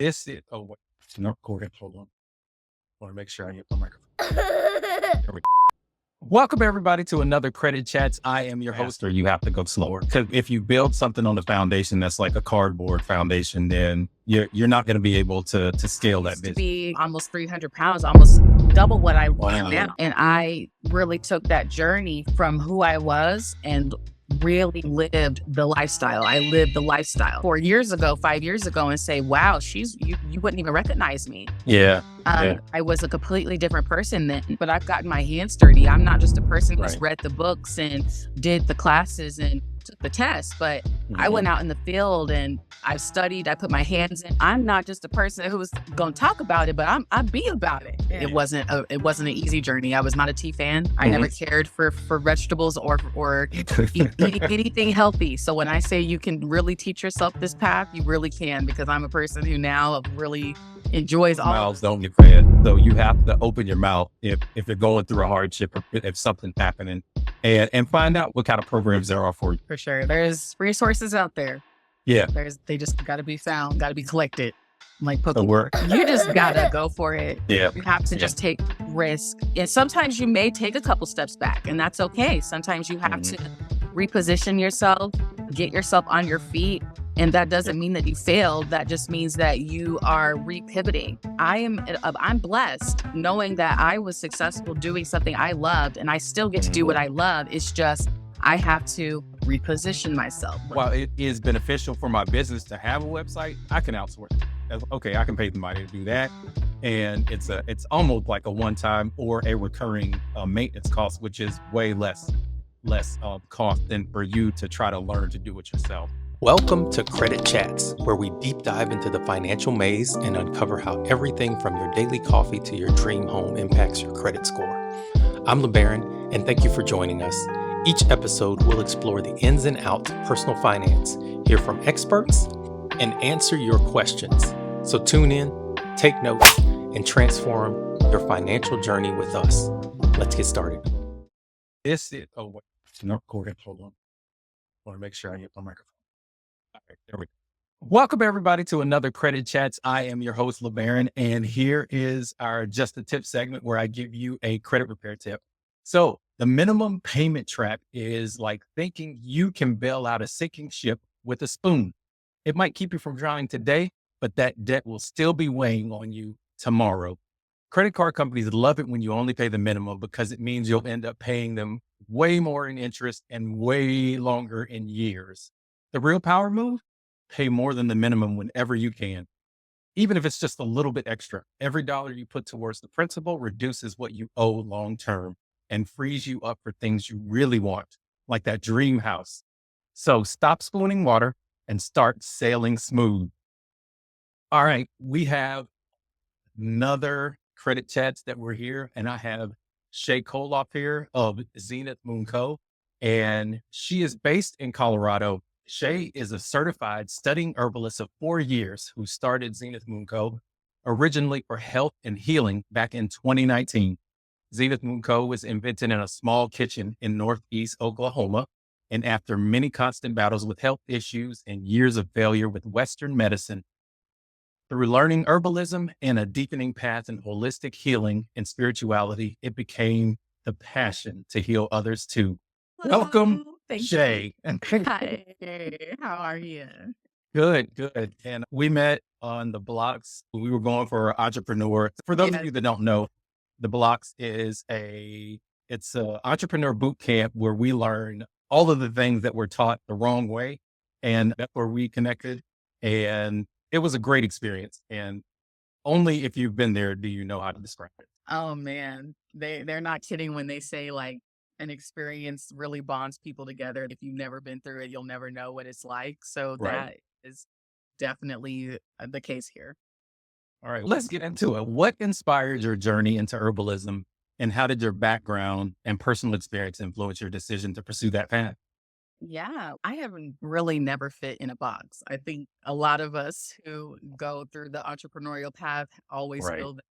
This is wait, it's not recording. Hold on. Want to make sure I get my microphone. There we go. Welcome everybody to another Credit Chats. I am your host, or you have to go slower. Because if you build something on the foundation that's like a cardboard foundation, then you're not going to be able to scale that business. Be almost 300 pounds, almost double what I Wow. am now. And I really took that journey from who I was and really lived the lifestyle. I lived the lifestyle 4 years ago, 5 years ago, and say, wow, you wouldn't even recognize me. Yeah. I was a completely different person then, but I've gotten my hands dirty. I'm not just a person who's Right. read the books and did the classes and took the test, but I went out in the field and I studied, I put my hands in. I'm not just a person who's going to talk about it, but I be about it. Yeah. It wasn't an easy journey. I was not a tea fan. I never cared for vegetables or eating anything healthy. So when I say you can really teach yourself this path, you really can, because I'm a person who now really enjoys all. Mouths don't get fed. So you have to open your mouth if you're going through a hardship or if something's happening, and find out what kind of programs there are for you. For sure. There's resources out there. Yeah. They just got to be found, got to be collected. Like The work. you just got to go for it. Yeah. You have to just take risk. And sometimes you may take a couple steps back, and that's okay. Sometimes you have to reposition yourself, get yourself on your feet. And that doesn't mean that you failed. That just means that you are repivoting. I'm blessed knowing that I was successful doing something I loved, and I still get to do what I love. It's just I have to reposition myself. While it is beneficial for my business to have a website, I can outsource it. Okay, I can pay somebody to do that, and it's almost like a one-time or a recurring maintenance cost, which is way less cost than for you to try to learn to do it yourself. Welcome to Credit Chats, where we deep dive into the financial maze and uncover how everything from your daily coffee to your dream home impacts your credit score. I'm LeBarron, and thank you for joining us. Each episode will explore the ins and outs of personal finance, hear from experts, and answer your questions. So tune in, take notes, and transform your financial journey with us. Let's get started. This is wait, it's not recording. Hold on. Want to make sure I get my microphone. All right, there we go. Welcome everybody to another Credit Chats. I am your host, LeBarron, and here is our Just a Tip segment where I give you a credit repair tip. So the minimum payment trap is like thinking you can bail out a sinking ship with a spoon. It might keep you from drowning today, but that debt will still be weighing on you tomorrow. Credit card companies love it when you only pay the minimum, because it means you'll end up paying them way more in interest and way longer in years. The real power move: pay more than the minimum whenever you can. Even if it's just a little bit extra, every dollar you put towards the principal reduces what you owe long term and frees you up for things you really want, like that dream house. So stop spooning water and start sailing smooth. All right, we have another Credit Chats that we're here, and I have Shay Koloff here of Zenith Moonco, and she is based in Colorado. Shay is a certified studying herbalist of 4 years who started Zenith Moonco originally for health and healing back in 2019. Zenith Moonco was invented in a small kitchen in Northeast Oklahoma, and after many constant battles with health issues and years of failure with Western medicine, through learning herbalism and a deepening path in holistic healing and spirituality, it became the passion to heal others too. Welcome, Thank Shay. you. Hi, how are you? Good. And we met on the blocks. We were going for entrepreneur. For those of you that don't know, the blocks is it's a entrepreneur boot camp where we learn all of the things that we're taught the wrong way. And that's where we connected. And it was a great experience. And only if you've been there do you know how to describe it. Oh man, they're not kidding when they say like an experience really bonds people together. If you've never been through it, you'll never know what it's like. So Right. that is definitely the case here. All right, let's get into it. What inspired your journey into herbalism, and how did your background and personal experience influence your decision to pursue that path? Yeah, I haven't really never fit in a box. I think a lot of us who go through the entrepreneurial path always Right. feel that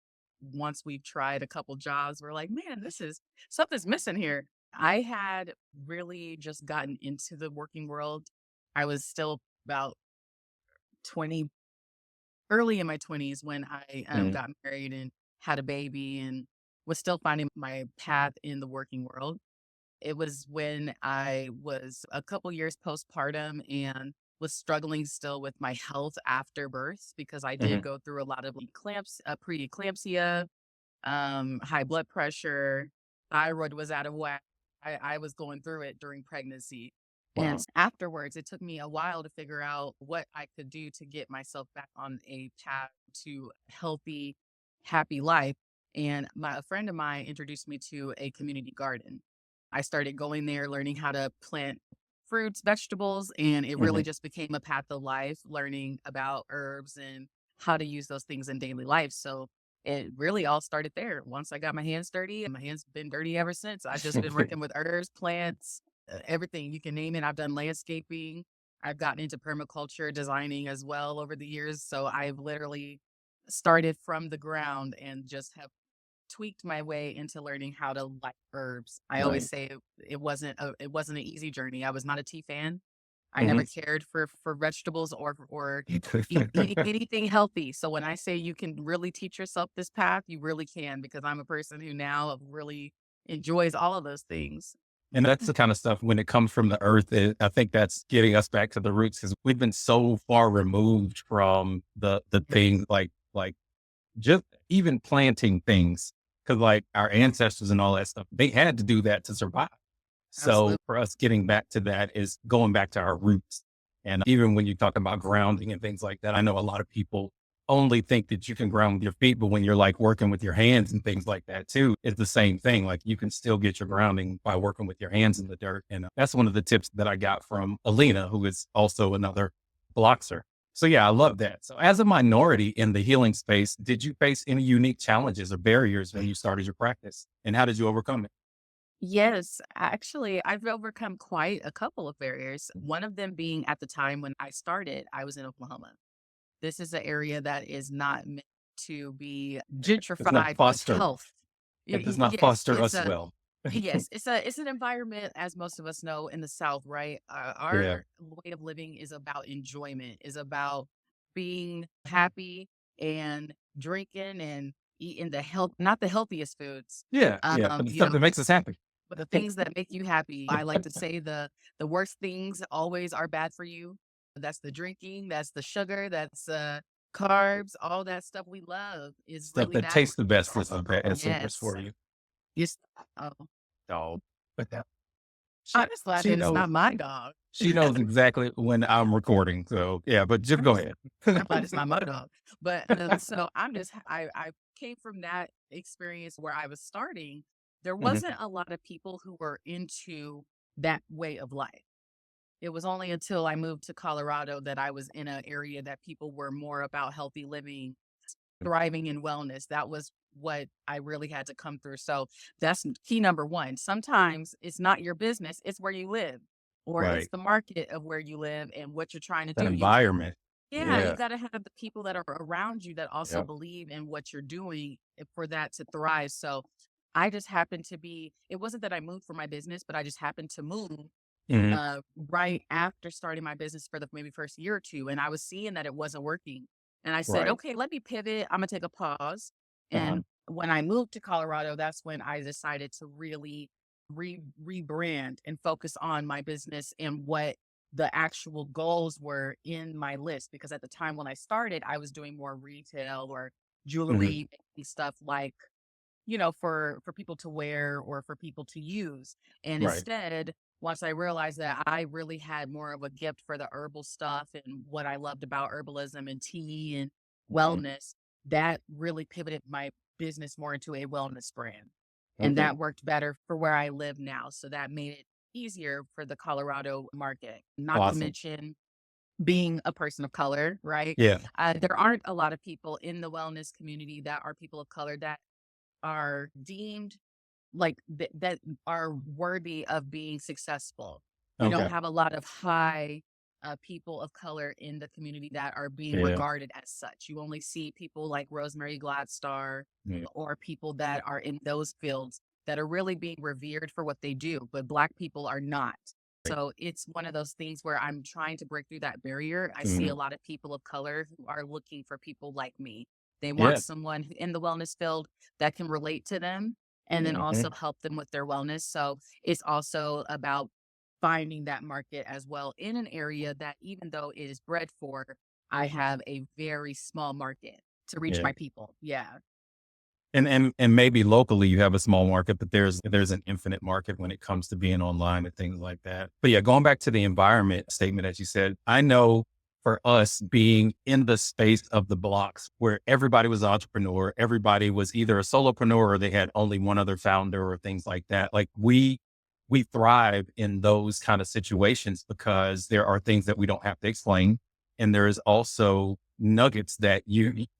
once we've tried a couple jobs, we're like, man, this is something's missing here. I had really just gotten into the working world. I was still about 20 early in my 20s when I got married and had a baby and was still finding my path in the working world. It was when I was a couple years postpartum and was struggling still with my health after birth because I did Hmm. go through a lot of preeclampsia, high blood pressure, thyroid was out of whack. I was going through it during pregnancy. And Wow. afterwards, it took me a while to figure out what I could do to get myself back on a path to healthy, happy life. And a friend of mine introduced me to a community garden. I started going there, learning how to plant fruits, vegetables, and it really Hmm. just became a path of life, learning about herbs and how to use those things in daily life. So it really all started there. Once I got my hands dirty, and my hands been dirty ever since. I've just been working with herbs, plants, everything you can name it. I've done landscaping. I've gotten into permaculture designing as well over the years. So I've literally started from the ground and just have tweaked my way into learning how to like herbs. I always Right. say it wasn't an easy journey. I was not a tea fan. I Hmm. never cared for vegetables or anything healthy. So when I say you can really teach yourself this path, you really can because I'm a person who now really enjoys all of those things. And that's the kind of stuff when it comes from the earth. I think that's getting us back to the roots because we've been so far removed from the things like just even planting things. Because like our ancestors and all that stuff, they had to do that to survive. So Absolutely. for us getting back to that is going back to our roots. And even when you talk about grounding and things like that, I know a lot of people only think that you can ground with your feet, but when you're like working with your hands and things like that too, it's the same thing. Like you can still get your grounding by working with your hands in the dirt. And that's one of the tips that I got from Alina, who is also another bloxer. So yeah, I love that. So as a minority in the healing space, did you face any unique challenges or barriers when you started your practice? And how did you overcome it? Yes, actually, I've overcome quite a couple of barriers. One of them being at the time when I started, I was in Oklahoma. This is an area that is not meant to be It's not gentrified with foster. health. It does not Yes, foster us well. it's an environment, as most of us know, in the South, right? Yeah. Our way of living is about enjoyment, is about being happy and drinking and eating not the healthiest foods. Yeah. Yeah. Um, But the you stuff know, that makes us happy. but the things that make you happy, I like to say the worst things always are bad for you. That's the drinking, that's the sugar, that's carbs, all that stuff we love is Stuff really that bad tastes for the best is the worst Yes. for you. Yes. Oh, Dog. But that I'm she just glad she that it's knows not my dog. she knows exactly when I'm recording. So yeah, but just I'm go just ahead. I'm glad it's not my dog. But so I came from that experience where I was starting. There Mhm. wasn't a lot of people who were into that way of life. It was only until I moved to Colorado that I was in an area that people were more about healthy living, thriving in wellness. That was what I really had to come through. So that's key number one. Sometimes it's not your business, it's where you live, or it's Right. the market of where you live and what you're trying to That do. environment. Yeah, you Yeah. got to have the people that are around you that also Yeah. believe in what you're doing for that to thrive. So I just happened to be, it wasn't that I moved for my business, but I just happened to move Mhm. right after starting my business for the maybe first year or two. And I was seeing that it wasn't working. And I said, Right. okay, let me pivot. I'm going to take a pause. Uh-huh. And when I moved to Colorado, that's when I decided to really rebrand and focus on my business and what the actual goals were in my list. Because at the time when I started, I was doing more retail or Mhm. jewelry stuff like for people to wear or for people to use. And Right. instead, once I realized that I really had more of a gift for the herbal stuff and what I loved about herbalism and tea and Mhm. wellness, that really pivoted my business more into a wellness brand. And Okay. that worked better for where I live now. So that made it easier for the Colorado market, not to Awesome. mention being a person of color, right? Yeah. There aren't a lot of people in the wellness community that are people of color that are deemed like that are worthy of being successful. You don't Okay. have a lot of high people of color in the community that are being Yeah. regarded as such. You only see people like Rosemary Gladstar Yeah. or people that are in those fields that are really being revered for what they do, but Black people are not. so it's one of those things where I'm trying to break through that barrier. I see Mhm. a lot of people of color who are looking for people like me. They want Yeah. someone in the wellness field that can relate to them and then Mhm. also help them with their wellness. So it's also about finding that market as well in an area that, even though it is bred for, I have a very small market to reach Yeah. my people. Yeah. And maybe locally you have a small market, but there's an infinite market when it comes to being online and things like that. But yeah, going back to the environment statement, as you said, I know for us being in the space of the blocks where everybody was an entrepreneur, everybody was either a solopreneur or they had only one other founder or things like that. Like we thrive in those kind of situations because there are things that we don't have to explain. And there is also nuggets that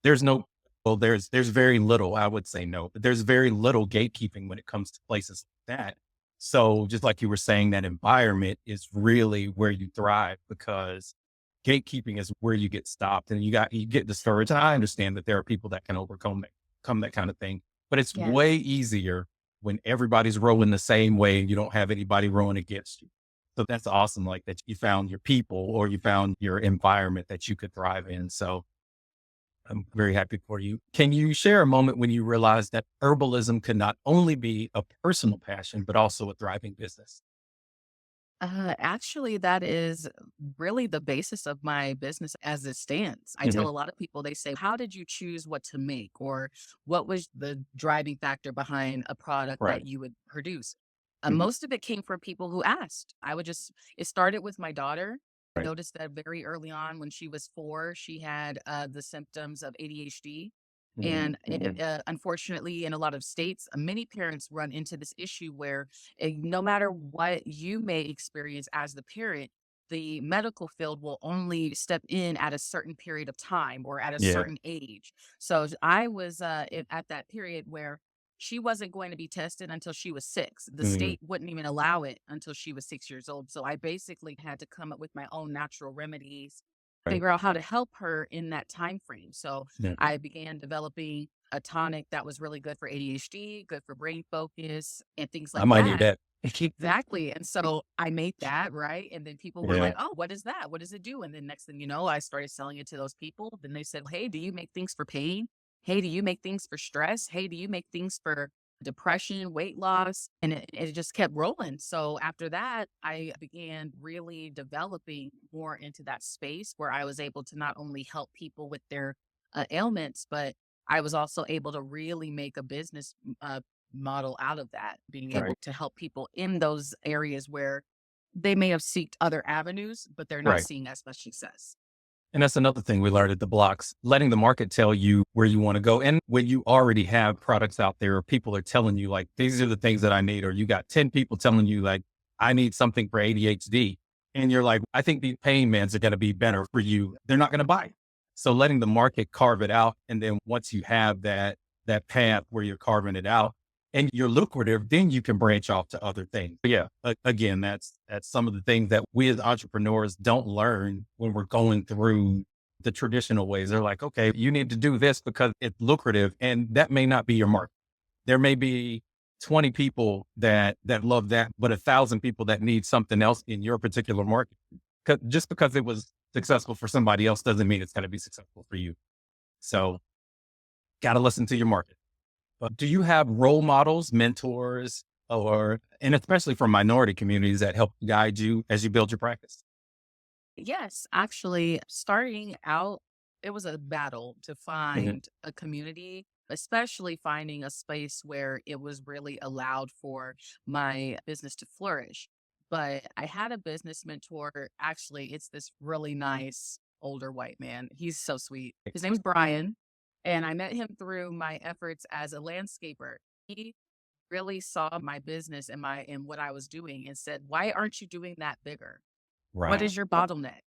there's no well, there's very little, I would say no, but there's very little gatekeeping when it comes to places like that. So just like you were saying, that environment is really where you thrive because gatekeeping is where you get stopped and you get discouraged. And I understand that there are people that can come that kind of thing, but it's way Yes. easier when everybody's rowing the same way and you don't have anybody rowing against you. So that's awesome. Like that you found your people or you found your environment that you could thrive in. So I'm very happy for you. Can you share a moment when you realized that herbalism could not only be a personal passion, but also a thriving business? Actually, that is really the basis of my business as it stands. I Mhm. tell a lot of people, they say, how did you choose what to make? Or what was the driving factor behind a product Right. that you would produce? Mhm. Most of it came from people who asked. It started with my daughter. I Right. noticed that very early on when she was 4, she had the symptoms of ADHD. Mhm. And unfortunately, in a lot of states, many parents run into this issue where no matter what you may experience as the parent, the medical field will only step in at a certain period of time or at a Yeah. certain age. So I was at that period where she wasn't going to be tested until she was 6. The Mhm. state wouldn't even allow it until she was 6 years old. So I basically had to come up with my own natural remedies, Right. figure out how to help her in that time frame. So Yeah. I began developing a tonic that was really good for ADHD, good for brain focus, and things I like might need that. that. Exactly. And so I made that, right? And then people were Yeah. like, "Oh, what is that? What does it do?" And then next thing you know, I started selling it to those people. Then they said, "Hey, do you make things for pain? Hey, do you make things for stress? Hey, do you make things for depression, weight loss?" And it just kept rolling. So after that, I began really developing more into that space where I was able to not only help people with their ailments, but I was also able to really make a business model out of that, being able Right. to help people in those areas where they may have seeked other avenues, but they're not Right. seeing as much success. And that's another thing we learned at the blocks, letting the market tell you where you want to go. And when you already have products out there, or people are telling you like, these are the things that I need, or you got 10 people telling you like, I need something for ADHD. And you're like, I think these pain meds are going to be better for you. They're not going to buy it. So letting the market carve it out. And then once you have that path where you're carving it out and you're lucrative, then you can branch off to other things. But yeah, again, that's some of the things that we as entrepreneurs don't learn when we're going through the traditional ways. They're like, okay, you need to do this because it's lucrative, and that may not be your market. There may be 20 people that love that, but 1,000 people that need something else in your particular market. Just because it was successful for somebody else doesn't mean it's going to be successful for you. So, got to listen to your market. But do you have role models, mentors, and especially from minority communities that help guide you as you build your practice? Yes, actually, starting out, it was a battle to Mhm. find a community, especially finding a space where it was really allowed for my business to flourish. But I had a business mentor. Actually, it's this really nice older white man. He's so sweet. His name's Brian. And I met him through my efforts as a landscaper. He really saw my business and what I was doing and said, "Why aren't you doing that bigger? What Right. is your bottleneck?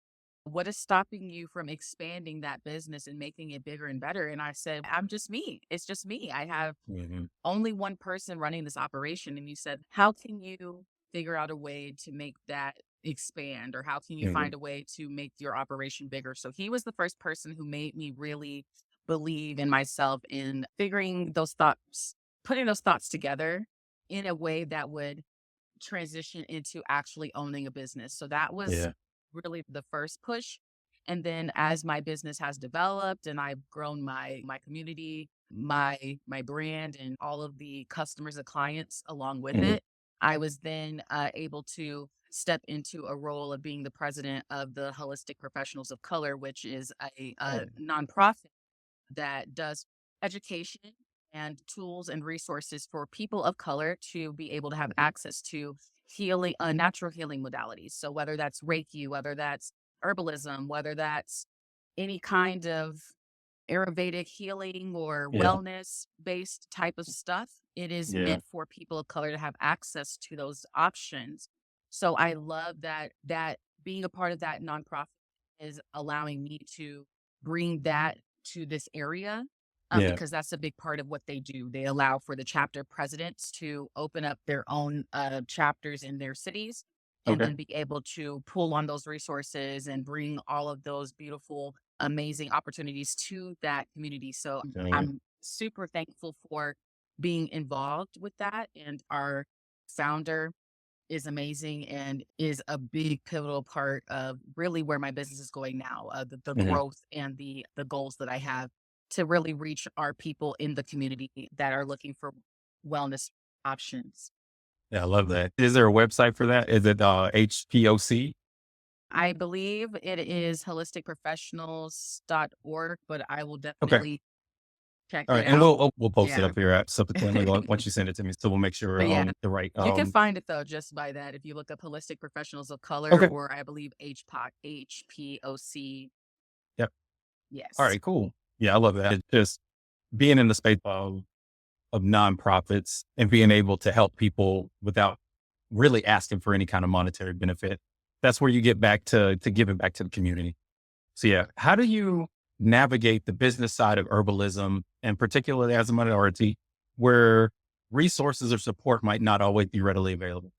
What is stopping you from expanding that business and making it bigger and better?" And I said, "I'm just me. It's just me. I have Mhm. only one person running this operation." And he said, "How can you figure out a way to make that expand? Or how can you Mhm. find a way to make your operation bigger?" So he was the first person who made me really believe in myself in putting those thoughts together in a way that would transition into actually owning a business. So that was Yeah. really the first push. And then as my business has developed and I've grown my community, my brand, and all of the customers and clients along with Mhm. it, I was then able to step into a role of being the president of the Holistic Professionals of Color, which is a nonprofit that does education and tools and resources for people of color to be able to have access to healing, natural healing modalities. So whether that's Reiki, whether that's herbalism, whether that's any kind of Ayurvedic healing or Yeah. wellness based type of stuff, it is Yeah. meant for people of color to have access to those options. So I love that being a part of that nonprofit is allowing me to bring that to this area, Yeah. because that's a big part of what they do. They allow for the chapter presidents to open up their own chapters in their cities and Okay. then be able to pull on those resources and bring all of those beautiful, amazing opportunities to that community. So Yeah. I'm super thankful for being involved with that. And our founder is amazing and is a big pivotal part of really where my business is going now, the Mhm. growth and the goals that I have to really reach our people in the community that are looking for wellness options. Yeah, I love that. Is there a website for that? Is it HPOC? I believe it is holisticprofessionals.org, but I will Okay. definitely check All right, it and out. we'll post it Yeah. up here subsequently once you send it to me, so we'll make sure But yeah, the right. you can find it though just by that. If you look up Holistic Professionals of Color, Okay. or I believe HPOC. Yep. All Yes. right. Cool. Yeah, I love that. It's just being in the space of nonprofits and being able to help people without really asking for any kind of monetary benefit. That's where you get back to giving back to the community. So yeah, how do you navigate the business side of herbalism, and particularly as a minority, where resources or support might not always be readily available?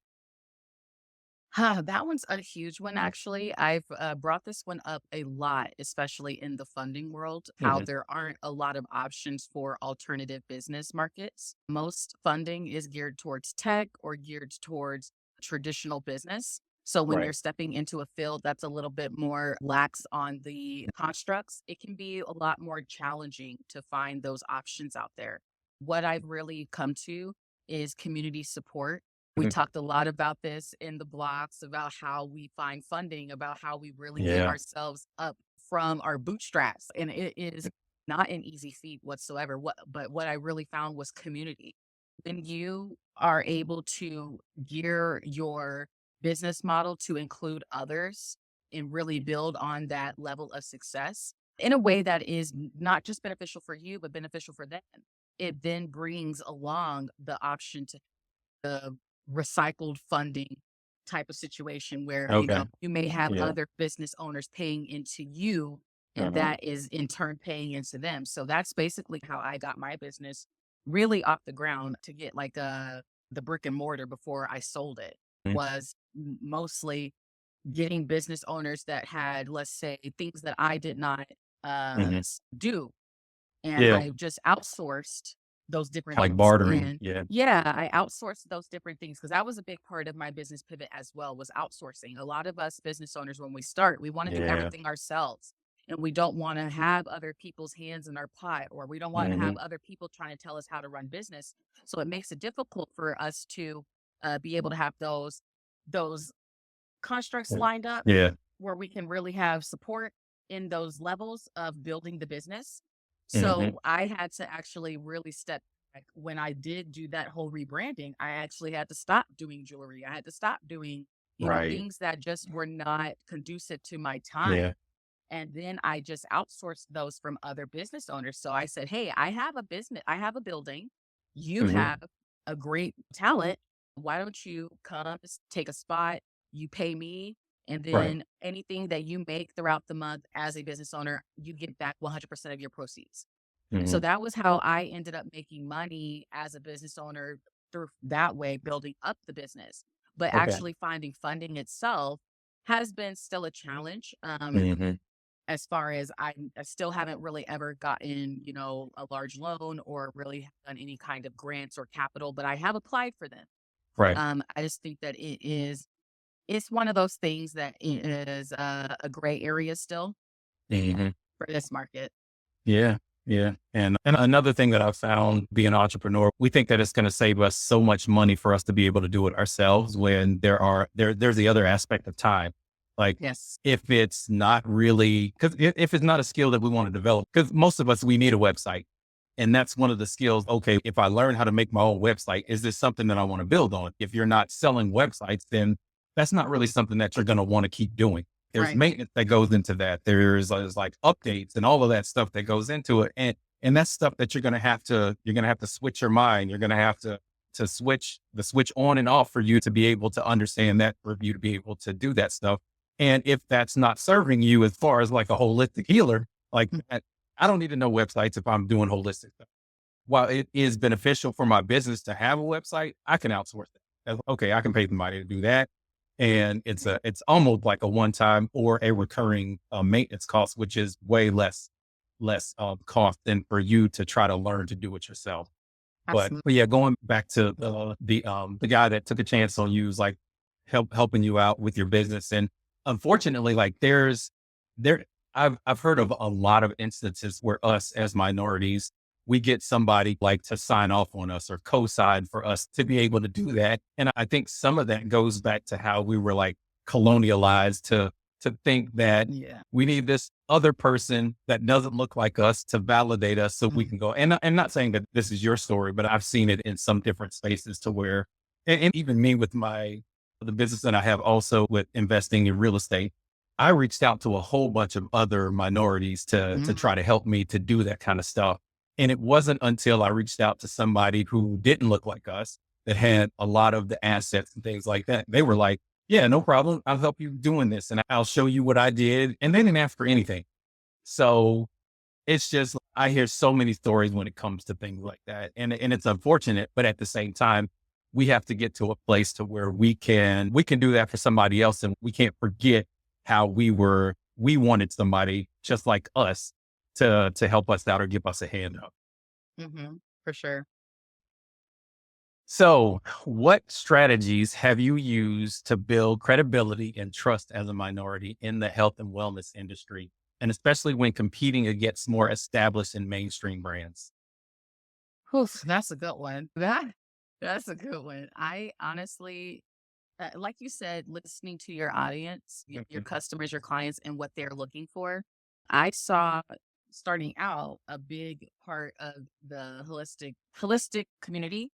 That one's a huge one, actually. I've brought this one up a lot, especially in the funding world, how Mhm. there aren't a lot of options for alternative business markets. Most funding is geared towards tech or geared towards traditional business. So when Right. you're stepping into a field that's a little bit more lax on the constructs, it can be a lot more challenging to find those options out there. What I've really come to is community support. We Mhm. talked a lot about this in the blogs, about how we find funding, about how we really get Yeah. ourselves up from our bootstraps. And it is not an easy feat whatsoever. But what I really found was community. When you are able to gear your business model to include others and really build on that level of success in a way that is not just beneficial for you, but beneficial for them, it then brings along the option to the recycled funding type of situation where, Okay. you may have Yeah. other business owners paying into you, and Uh-huh. that is in turn paying into them. So that's basically how I got my business really off the ground, to get like the brick and mortar before I sold it, Mhm. was mostly getting business owners that had, let's say, things that I did not Mhm. do, and Yeah. I just outsourced those different Like things. bartering. And Yeah. yeah, I outsourced those different things because that was a big part of my business pivot as well, was outsourcing. A lot of us business owners, when we start, we want to do Yeah. everything ourselves. And we don't want to have other people's hands in our pot, or we don't want to have Mhm. other people trying to tell us how to run business. So it makes it difficult for us to be able to have those constructs lined up Yeah. where we can really have support in those levels of building the business. Mhm. So I had to actually really step back. When I did do that whole rebranding, I actually had to stop doing jewelry. I had to stop doing, Right. things that just were not conducive to my time. Yeah. And then I just outsourced those from other business owners. So I said, hey, I have a business, I have a building. You Mhm. have a great talent. Why don't you come take a spot? You pay me. And Right. then anything that you make throughout the month as a business owner, you get back 100% of your proceeds. So Mhm. that was how I ended up making money as a business owner, through that way, building up the business. But Okay. actually finding funding itself has been still a challenge. Mhm. As far as I still haven't really ever gotten, a large loan or really done any kind of grants or capital, but I have applied for them. Right. I just think that it's one of those things that it is a gray area still Mhm. for this market. Yeah. Yeah. And another thing that I've found being an entrepreneur, we think that it's going to save us so much money for us to be able to do it ourselves when there's the other aspect of time. Like Yes. if it's not really, because if it's not a skill that we want to develop, because most of us, we need a website. And that's one of the skills. Okay, if I learn how to make my own website, is this something that I want to build on? If you're not selling websites, then that's not really something that you're going to want to keep doing. There's Right. maintenance that goes into that. There's like updates and all of that stuff that goes into it. And that's stuff that you're gonna have to switch your mind. You're gonna have to switch the switch on and off for you to be able to understand that, for you to be able to do that stuff. And if that's not serving you as far as like a holistic healer, like Mm. I don't need to know websites if I'm doing holistic stuff. While it is beneficial for my business to have a website, I can outsource that. Okay, I can pay somebody to do that. And it's almost like a one time or a recurring maintenance cost, which is way less cost than for you to try to learn to do it yourself. Absolutely. But yeah, going back to the guy that took a chance on you, is like helping you out with your business. And unfortunately, like there I've heard of a lot of instances where us as minorities, we get somebody like to sign off on us or co-sign for us to be able to do that. And I think some of that goes back to how we were like colonialized to think that Yeah. we need this other person that doesn't look like us to validate us so we Mhm. can go. And not saying that this is your story, but I've seen it in some different spaces to where, and even me with the business that I have also with investing in real estate, I reached out to a whole bunch of other minorities to Mhm. try to help me to do that kind of stuff. And it wasn't until I reached out to somebody who didn't look like us, that had a lot of the assets and things like that. They were like, yeah, no problem. I'll help you doing this and I'll show you what I did. And they didn't ask for anything. So it's just, I hear so many stories when it comes to things like that. And it's unfortunate, but at the same time, we have to get to a place to where we can do that for somebody else. And we can't forget how we wanted somebody just like us to help us out or give us a hand up. For sure. So, what strategies have you used to build credibility and trust as a minority in the health and wellness industry, and especially when competing against more established and mainstream brands? Oof, that's a good one. That's a good one. I honestly, like you said, listening to your audience, your Mhm. customers, your clients, and what they're looking for. I saw starting out a big part of the holistic community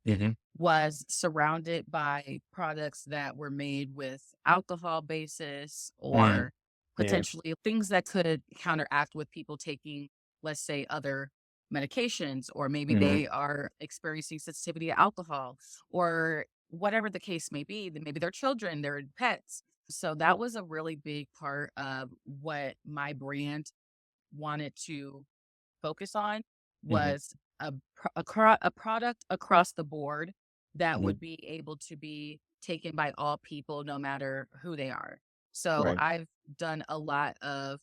Mhm. was surrounded by products that were made with alcohol basis Mm. or Yeah. potentially things that could counteract with people taking, let's say, other medications, or maybe Mhm. they are experiencing sensitivity to alcohol or whatever the case may be, then maybe their children, their pets. So that was a really big part of what my brand wanted to focus on, Mhm. was a product across the board that Mhm. would be able to be taken by all people, no matter who they are. So Right. I've done a lot of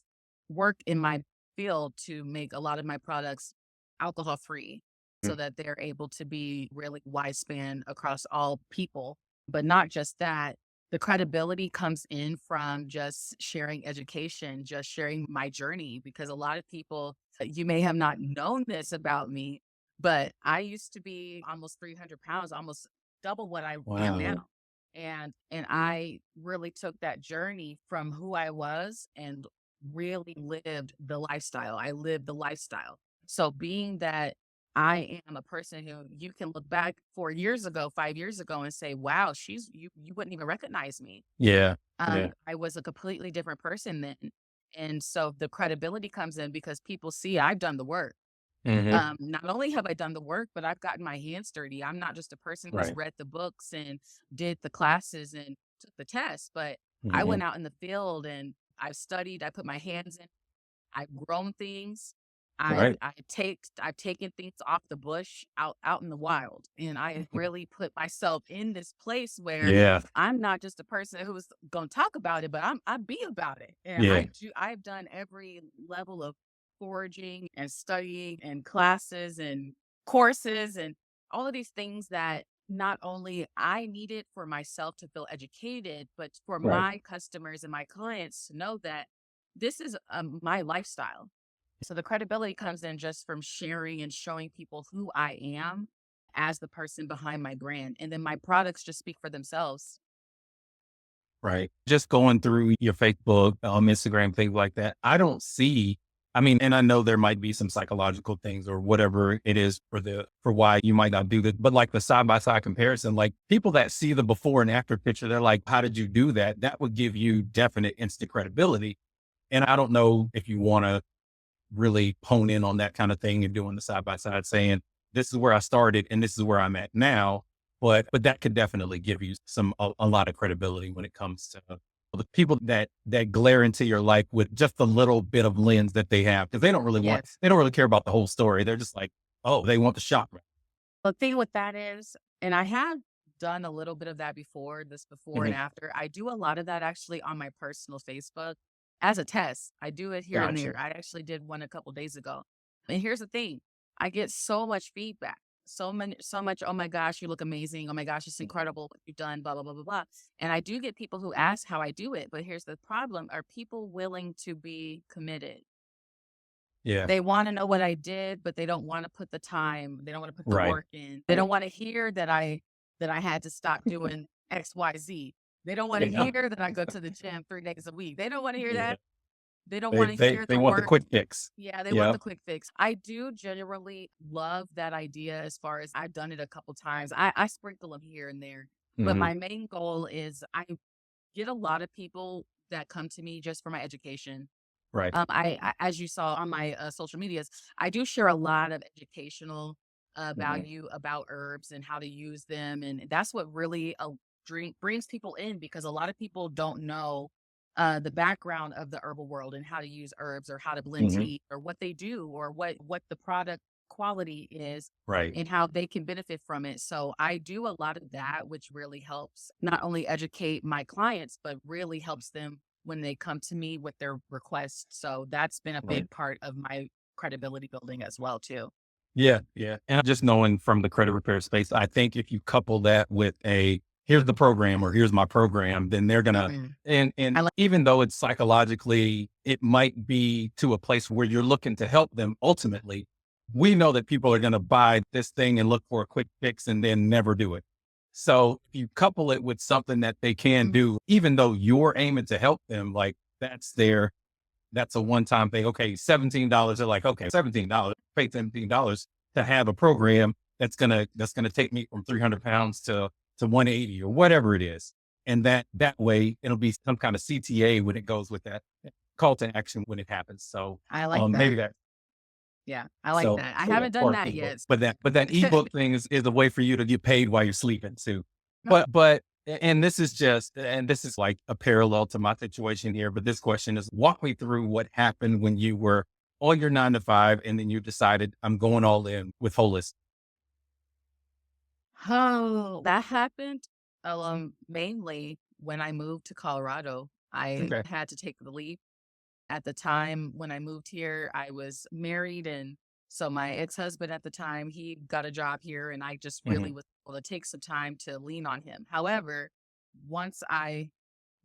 work in my field to make a lot of my products alcohol free Mm. so that they're able to be really widespan across all people. But not just that, the credibility comes in from just sharing education, just sharing my journey, because a lot of people, you may have not known this about me, but I used to be almost 300 pounds, almost double what I am Wow. now. And I really took that journey from who I was and really lived the lifestyle. I lived the lifestyle. So being that I am a person who you can look back 4 years ago, 5 years ago and say, wow, you wouldn't even recognize me. Yeah. Yeah. I was a completely different person then. And so the credibility comes in because people see I've done the work. Mhm. Not only have I done the work, but I've gotten my hands dirty. I'm not just a person who's Right. read the books and did the classes and took the tests, but I Mhm. went out in the field and I've studied, I put my hands in, I've grown things. Right. I've taken things off the bush out in the wild. And I Mhm. really put myself in this place where Yeah. I'm not just a person who's gonna talk about it, but I be about it. And Yeah. I've done every level of foraging and studying and classes and courses and all of these things that not only I need it for myself to feel educated, but for Right. my customers and my clients to know that this is my lifestyle. So the credibility comes in just from sharing and showing people who I am as the person behind my brand. And then my products just speak for themselves. Right. Just going through your Facebook, Instagram, things like that. I don't see, I mean, and I know there might be some psychological things or whatever it is for why you might not do this, but like the side by side comparison, like people that see the before and after picture, they're like, how did you do that? That would give you definite instant credibility. And I don't know if you want to really hone in on that kind of thing and doing the side by side saying, this is where I started and this is where I'm at now. But that could definitely give you a lot of credibility when it comes to the people that glare into your life with just a little bit of lens that they have. Cause Yes. they don't really care about the whole story. They're just like, oh, they want the shock. The thing with that is, and I have done a little bit of that before and Mhm. after. I do a lot of that actually on my personal Facebook as a test. I do it here and Gotcha. there. I actually did one a couple days ago. And here's the thing. I get so much feedback. So much, oh my gosh, you look amazing. Oh my gosh, it's incredible what you've done, blah, blah, blah, blah, blah. And I do get people who ask how I do it. But here's the problem. Are people willing to be committed? Yeah. They wanna know what I did, but they don't wanna put the time, they don't wanna put the Right. work in. They don't wanna hear that I had to stop doing XYZ. They don't wanna Yeah. hear that I go to the gym 3 days a week. They don't wanna hear Yeah. that. They don't wanna hear They the want the work. quick fix. Yeah, they want Yeah. the quick fix. I do generally love that idea as far as I've done it a couple times. I sprinkle them here and there, but Hmm. my main goal is I get a lot of people that come to me just for my education. Right. As you saw on my social medias, I do share a lot of educational Hmm. value about herbs and how to use them, and that's what really brings people in because a lot of people don't know the background of the herbal world and how to use herbs or how to blend Hmm. tea or what they do or what the product quality is Right. and how they can benefit from it. So I do a lot of that, which really helps not only educate my clients, but really helps them when they come to me with their requests. So that's been a Right. big part of my credibility building as well too. Yeah, yeah. And just knowing from the credit repair space, I think if you couple that with here's the program or here's my program, then they're gonna, Mhm. and I like even though it's psychologically, it might be to a place where you're looking to help them ultimately. We know that people are gonna buy this thing and look for a quick fix and then never do it. So if you couple it with something that they can Mhm. do, even though you're aiming to help them, like that's a one-time thing. Okay, $17. They're like, okay, $17, pay $17 to have a program that's gonna take me from 300 pounds to 180 or whatever it is. And that way it'll be some kind of CTA when it goes with that call to action when it happens. So I like maybe that. that Yeah, I like so that. I yeah, haven't done or that ebook. yet. But that ebook thing is a way for you to get paid while you're sleeping too. And this is like a parallel to my situation here. But this question is walk me through what happened when you were on your 9 to 5 and then you decided I'm going all in with holistic. Oh, that happened mainly when I moved to Colorado. I Okay. had to take the leap. At the time when I moved here, I was married. And so my ex husband at the time, he got a job here, and I just Hmm. really was able to take some time to lean on him. However, once I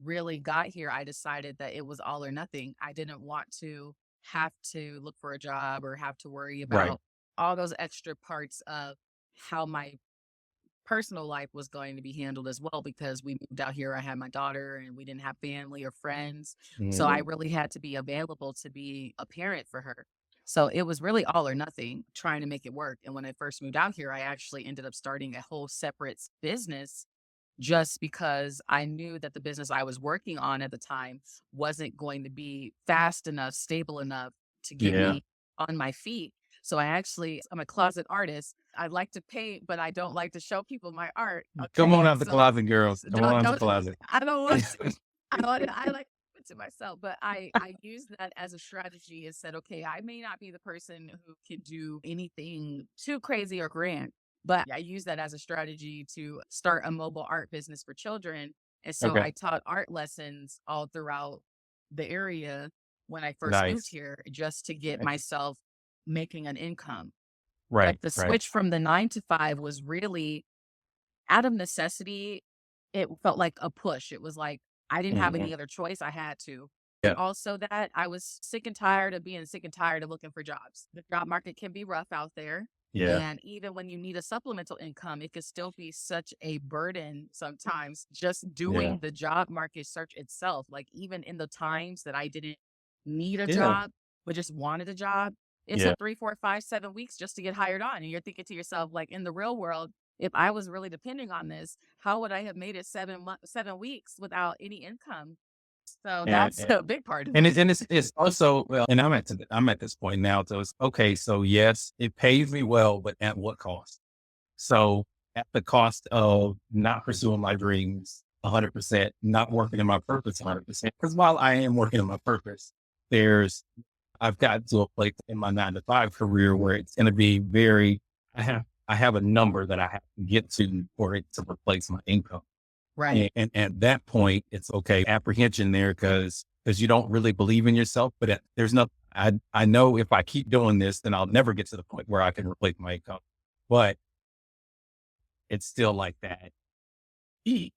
really got here, I decided that it was all or nothing. I didn't want to have to look for a job or have to worry Right. about all those extra parts of how my personal life was going to be handled as well because we moved out here. I had my daughter and we didn't have family or friends. So I Hmm. really had to be available to be a parent for her. So it was really all or nothing trying to make it work. And when I first moved out here, I actually ended up starting a whole separate business just because I knew that the business I was working on at the time wasn't going to be fast enough, stable enough to get Yeah. me on my feet. So I'm a closet artist. I like to paint, but I don't like to show people my art. Come on Okay. out the So closet, girls. Come on out the don't closet. I don't want to I like it to myself, but I use that as a strategy and said, okay, I may not be the person who can do anything too crazy or grand, but I use that as a strategy to start a mobile art business for children. And so Okay. I taught art lessons all throughout the area when I first moved Nice. here just to get Nice. myself making an income. But Right. the Right. switch from the 9 to 5 was really out of necessity, it felt like a push. It was like I didn't have Mhm. any other choice. I had to. Yeah. But also that I was sick and tired of being sick and tired of looking for jobs. The job market can be rough out there. Yeah. And even when you need a supplemental income, it can still be such a burden sometimes just Yeah. doing the job market search itself. Like even in the times that I didn't need a Yeah. job, but just wanted a job, it Yeah. took 3, 4, 5, 7 weeks just to get hired on. And you're thinking to yourself, like in the real world, if I was really depending on this, how would I have made it 7 weeks without any income? So And, that's and a big part of and it. it's also, well, and I'm at this point now. So it's okay. So yes, it pays me well, but at what cost? So at the cost of not pursuing my dreams 100%, not working in my purpose 100%. Because while I am working in my purpose, there's I've gotten to a place in my 9 to 5 career where it's going to be very. I have a number that I have to get to for it to replace my income. Right. And at that point, it's okay. Apprehension there because you don't really believe in yourself. But there's no. I know if I keep doing this, then I'll never get to the point where I can replace my income. But it's still like that. Eek.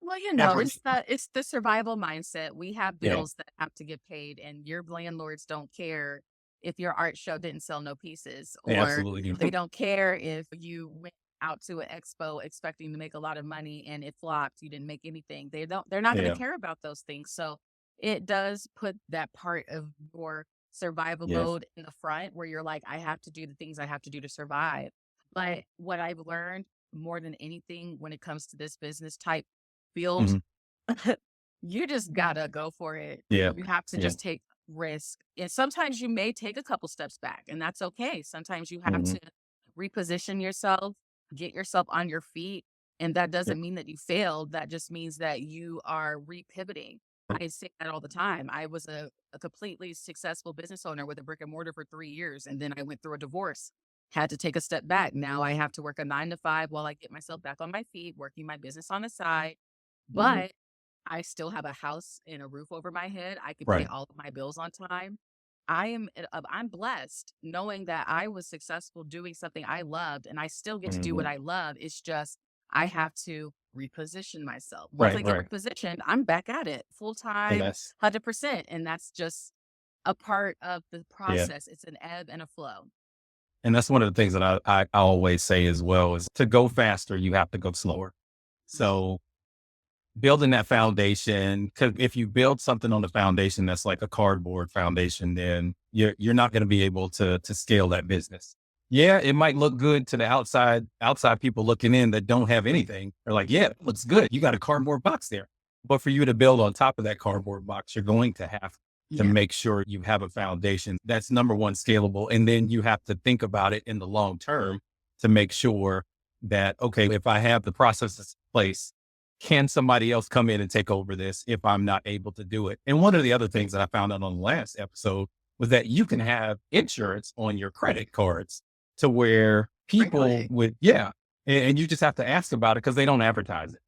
Well, Appreh- it's the survival mindset. We have Yeah, bills that have to get paid, and your landlords don't care if your art show didn't sell no pieces, or absolutely. they don't care if you went out to an expo expecting to make a lot of money and it flopped, you didn't make anything. They're not going to Yeah. care about those things. So it does put that part of your survival Yes. mode in the front where you're like, I have to do the things I have to do to survive. But what I've learned more than anything when it comes to this business type field, Mhm. you just gotta go for it. Yeah. You have to Yeah. just take risk. And sometimes you may take a couple steps back, and that's okay. Sometimes you have Mhm. to reposition yourself, get yourself on your feet. And that Yeah. doesn't mean that you failed. That just means that you are repivoting. I say that all the time. I was a completely successful business owner with a brick and mortar for 3 years. And then I went through a divorce, had to take a step back. Now I have to work a 9 to 5 while I get myself back on my feet, working my business on the side. Mhm. But I still have a house and a roof over my head. I can pay Right. all of my bills on time. I'm blessed knowing that I was successful doing something I loved and I still get to do what Mhm. I love. It's just I have to reposition myself. Once Right. I get Right. repositioned, I'm back at it full And time, that's 100%. And that's just a part of the yeah. process. It's an ebb and a flow. And that's one of the things that I always say as well is to go faster, you have to go slower. So building that foundation, because if you build something on the foundation that's like a cardboard foundation, then you're not going to be able to scale that business. Yeah, it might look good to the outside people looking in that don't have anything. They're like, yeah, it looks good. You got a cardboard box there. But for you to build on top of that cardboard box, you're going to have to Yeah. make sure you have a foundation that's number one scalable. And then you have to think about it in the long term to make sure that, okay, if I have the processes in place, can somebody else come in and take over this if I'm not able to do it? And one of the other things that I found out on the last episode was that you can have insurance on your credit cards to where people Really? would, yeah. And you just have to ask about it because they don't advertise it.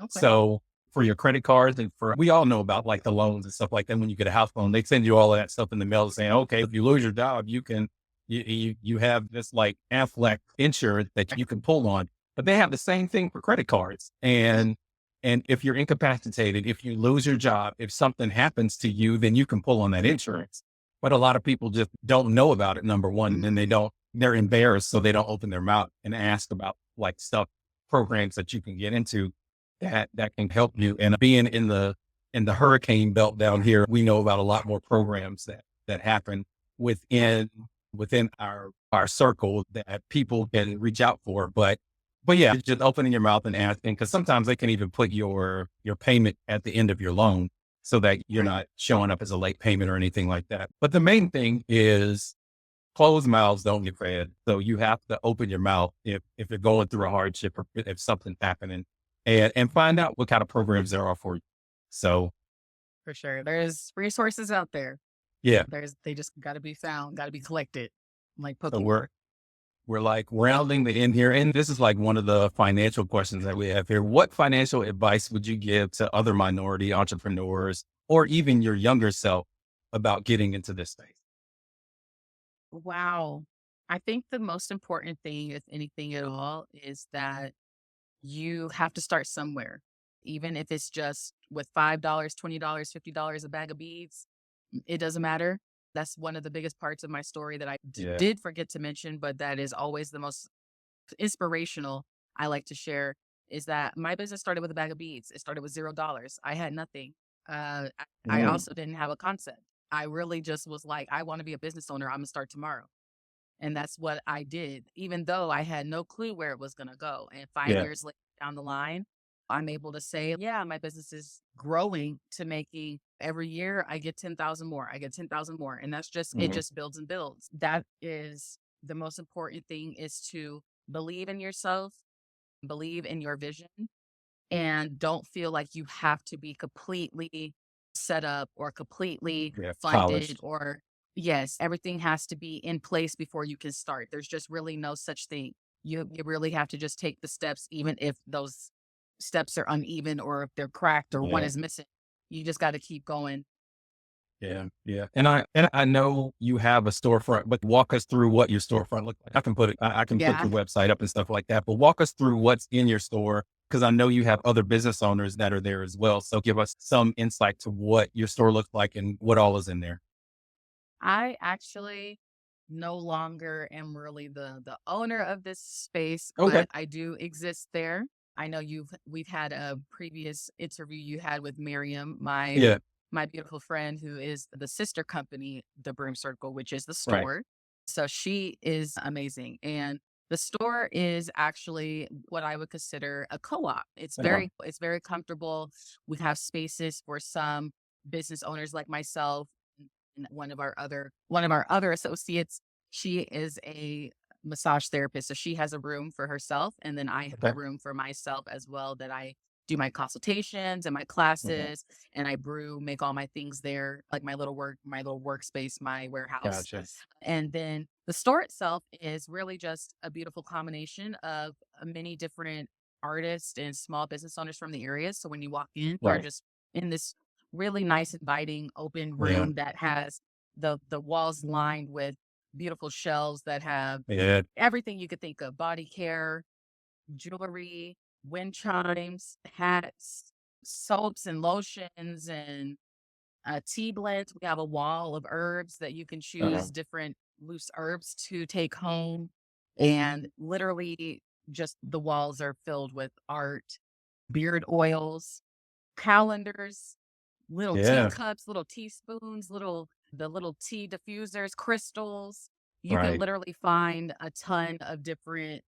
Okay. So for your credit cards and we all know about like the loans and stuff like that. When you get a house loan, they send you all of that stuff in the mail saying, okay, if you lose your job, you have this like Affleck insurance that you can pull on, but they have the same thing for credit cards. And if you're incapacitated, if you lose your job, if something happens to you, then you can pull on that insurance. But a lot of people just don't know about it, number one, and they're embarrassed. So they don't open their mouth and ask about like stuff, programs that you can get into that can help you. And being in the hurricane belt down here, we know about a lot more programs that happen within our circle that people can reach out for. But yeah, just opening your mouth and asking, because sometimes they can even put your payment at the end of your loan so that you're Right. not showing up as a late payment or anything like that. But the main thing is closed mouths don't get fed. So you have to open your mouth if you're going through a hardship or if something's happening and find out what kind of programs there are for you. So For sure. There's resources out there. yeah, They just gotta be found, gotta be collected, like so Pokemon. we're like rounding the end here. And this is like one of the financial questions that we have here. What financial advice would you give to other minority entrepreneurs or even your younger self about getting into this space? Wow. I think the most important thing, if anything at all, is that you have to start somewhere, even if it's just with $5, $20, $50 a bag of beads. It doesn't matter. That's one of the biggest parts of my story that I Yeah. did forget to mention, but that is always the most inspirational I like to share, is that my business started with a bag of beads. It started with $0. I had nothing. I Mm. also didn't have a concept. I really just was like, I want to be a business owner. I'm going to start tomorrow. And that's what I did, even though I had no clue where it was going to go. And 5 years later down the line, I'm able to say, yeah, my business is growing to making every year I get 10,000 more. I get 10,000 more. And that's just, it just builds and builds. That is the most important thing, is to believe in yourself, believe in your vision, and don't feel like you have to be completely set up or completely funded Polished. or yes, everything has to be in place before you can start. There's just really no such thing. You really have to just take the steps, even if those steps are uneven or if they're cracked or one Yeah. is missing. You just got to keep going. Yeah. Yeah. And I know you have a storefront, but walk us through what your storefront looks like. I can put it, I can put Yeah. your website up and stuff like that, but walk us through what's in your store. Cause I know you have other business owners that are there as well. So give us some insight to what your store looks like and what all is in there. I actually no longer am really the owner of this space, Okay. but I do exist there. I know we've had a previous interview you had with Miriam, Yeah. my beautiful friend, who is the sister company, the Broom Circle, which is the Right. store. So she is amazing. And the store is actually what I would consider a co-op. It's very comfortable. We have spaces for some business owners like myself and one of our other associates. She is a massage therapist, so she has a room for herself, and then I have a Okay. room for myself as well, that I do my consultations and my Mhm. classes, and I make all my things there, like my little workspace, my warehouse. Gotcha. And then the store itself is really just a beautiful combination of many different artists and small business owners from the area. So when you walk in, you're Right. just in this really nice, inviting, open Yeah. room that has the walls lined with beautiful shelves that have Yeah. everything you could think of: body care, jewelry, wind chimes, hats, soaps and lotions, and tea blends. We have a wall of herbs that you can choose different loose herbs to take home. And literally, just the walls are filled with art, beard oils, calendars, little Yeah. teacups, little teaspoons, the little tea diffusers, crystals. You can Right. literally find a ton of different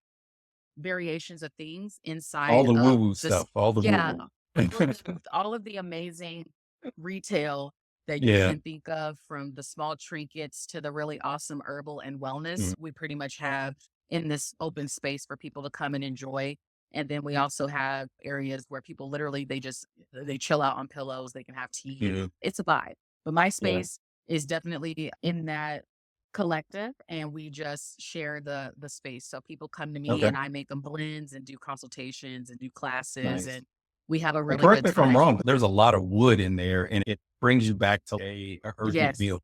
variations of things All inside the of woo-woo this. stuff, all the Yeah, woo-woo. all of the amazing retail that you Yeah. can think of, from the small trinkets to the really awesome herbal and wellness. Mm. We pretty much have in this open space for people to come and enjoy. And then we also have areas where people literally they chill out on pillows. They can have tea. Yeah. It's a vibe. But my Yeah. space is definitely in that collective, and we just share the space. So people come to me Okay. and I make them blends and do consultations and do classes, Nice. and we have a And really correct good me if I'm time. wrong, but there's a lot of wood in there and it brings you back to a earthy Yes. feel.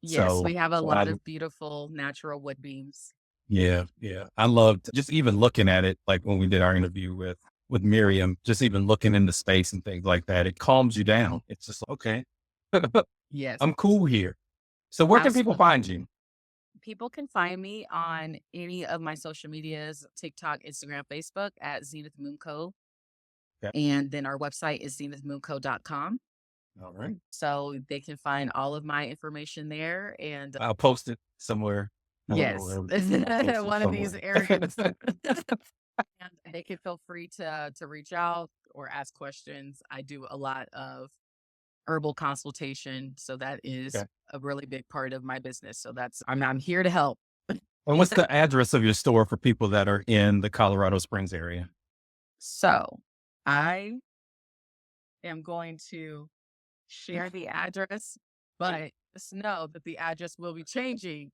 Yes, So, we have a so lot of beautiful natural wood beams. yeah, yeah. I loved just even looking at it, like when we did our interview with Miriam, just even looking into space and things like that, it calms you down. It's just okay. Yes, I'm cool here. So where can people absolutely. find you? People can find me on any of my social medias: TikTok, Instagram, Facebook, at Zenith Moonco. Okay. And then our website is zenithmoonco.com. All right. So they can find all of my information there. And I'll post it somewhere. I don't know yes, where. I'll post it one of these somewhere. areas. And they can feel free to reach out or ask questions. I do a lot of herbal consultation, so that is Okay. a really big part of my business. So I'm here to help. And what's the address of your store for people that are in the Colorado Springs area? So I am going to share the address, but just know that the address will be changing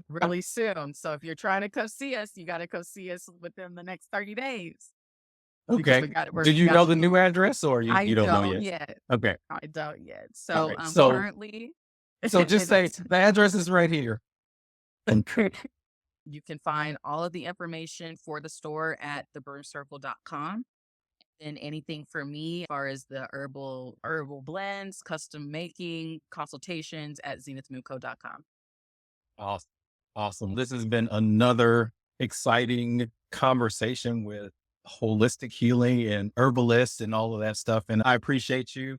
really soon. So if you're trying to come see us, you got to come see us within the next 30 days. Because Okay. Did you know the new address or I you don't know don't yet? yet. Okay. I don't yet. All So right. So currently, just say the address is right here. You can find all of the information for the store at thebroomcircle.com. And anything for me as far as the herbal blends, custom making, consultations at zenithmoonco.com. Awesome. Awesome. This has been another exciting conversation with holistic healing and herbalists and all of that stuff. And I appreciate you,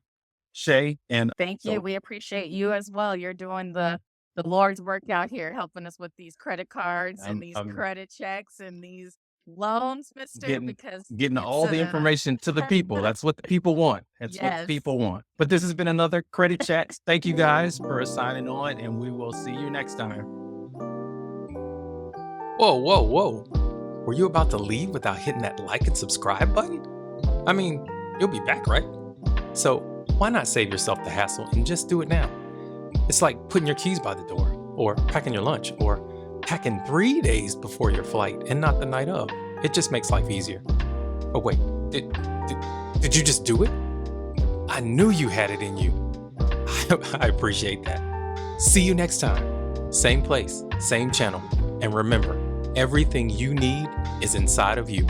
Shay. And Thank you. We appreciate you as well. You're doing the Lord's work out here, helping us with these credit cards and these credit checks and these loans, mister, because getting all the information to the people. That's what the people want. That's what the people want. But this has been another Credit Chat. Thank you guys for signing on, and we will see you next time. Whoa. Were you about to leave without hitting that like and subscribe button? I mean, you'll be back, right? So why not save yourself the hassle and just do it now? It's like putting your keys by the door, or packing your lunch, or packing 3 days before your flight and not the night of. It just makes life easier. Oh wait, did you just do it? I knew you had it in you. I appreciate that. See you next time. Same place, same channel. And remember, everything you need is inside of you.